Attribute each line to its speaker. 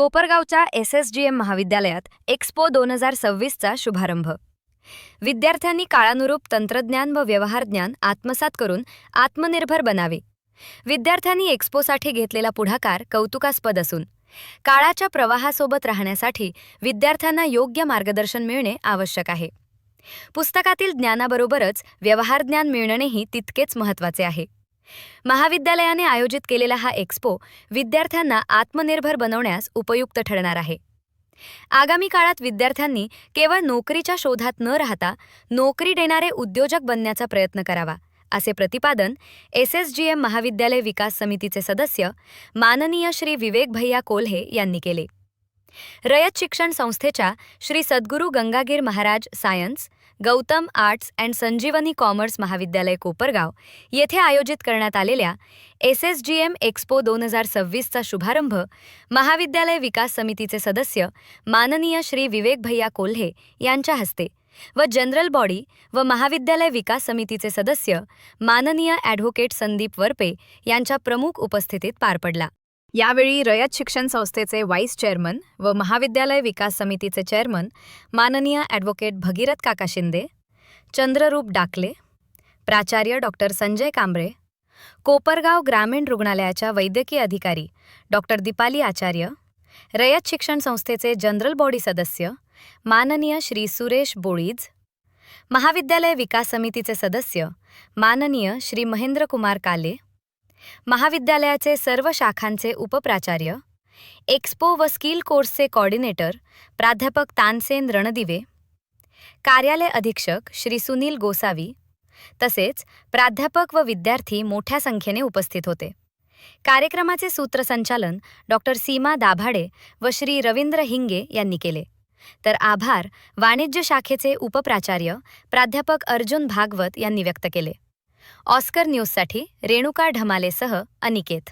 Speaker 1: कोपरगावच्या SSGM महाविद्यालयात expo 2026चा शुभारंभ. विद्यार्थ्यांनी काळानुरूप तंत्रज्ञान व व्यवहारज्ञान आत्मसात करून आत्मनिर्भर बनावे. विद्यार्थ्यांनी एक्स्पोसाठी घेतलेला पुढाकार कौतुकास्पद असून काळाच्या प्रवाहासोबत राहण्यासाठी विद्यार्थ्यांना योग्य मार्गदर्शन मिळणे आवश्यक आहे. पुस्तकातील ज्ञानाबरोबरच व्यवहारज्ञान मिळणेही तितकेच महत्त्वाचे आहे. महाविद्यालयाने आयोजित केलेला हा एक्स्पो विद्यार्थ्यांना आत्मनिर्भर बनवण्यास उपयुक्त ठरणार आहे. आगामी काळात विद्यार्थ्यांनी केवळ नोकरीच्या शोधात न राहता नोकरी देणारे उद्योजक बनण्याचा प्रयत्न करावा, असे प्रतिपादन SSGM महाविद्यालय विकास समितीचे सदस्य माननीय श्री विवेक भैया कोल्हे यांनी केले. रयत शिक्षण संस्थेच्या Shri Sadguru Gangagir Maharaj science, Gautam arts and Sanjivani commerce महाविद्यालय कोपरगाव येथे आयोजित करण्यात आलेल्या SSGM एक्स्पो 2026चा शुभारंभ महाविद्यालय विकास समितीचे सदस्य माननीय श्री विवेक भैया कोल्हे यांच्या हस्ते व जनरल बॉडी व महाविद्यालय विकास समितीचे सदस्य माननीय ॲडव्होकेट संदीप वरपे यांच्या प्रमुख उपस्थितीत पार पडला. यावेळी रयत शिक्षण संस्थेचे व्हाईस चेअरमन व महाविद्यालय विकास समितीचे चेअरमन माननीय ॲडव्होकेट भगीरथ काका शिंदे, चंद्ररूप डाकले, प्राचार्य डॉक्टर संजय कांबळे, कोपरगाव ग्रामीण रुग्णालयाच्या वैद्यकीय अधिकारी डॉक्टर दीपाली आचार्य, रयत शिक्षण संस्थेचे जनरल बॉडी सदस्य माननीय श्री सुरेश बोळीज, महाविद्यालय विकास समितीचे सदस्य माननीय श्री महेंद्र कुमार काले, महाविद्यालयाचे सर्व शाखांचे उपप्राचार्य, एक्स्पो व स्किल कोर्सचे कोऑर्डिनेटर प्राध्यापक तानसेन रणदिवे, कार्यालय अधीक्षक श्री सुनील गोसावी तसेच प्राध्यापक व विद्यार्थी मोठ्या संख्येने उपस्थित होते. कार्यक्रमाचे सूत्रसंचालन डॉक्टर सीमा दाभाडे व श्री रवींद्र हिंगे यांनी केले, तर आभार वाणिज्य शाखेचे उपप्राचार्य प्राध्यापक अर्जुन भागवत यांनी व्यक्त केले. ऑस्कर न्यूजसाठी रेणुका ढमालेसह अनिकेत.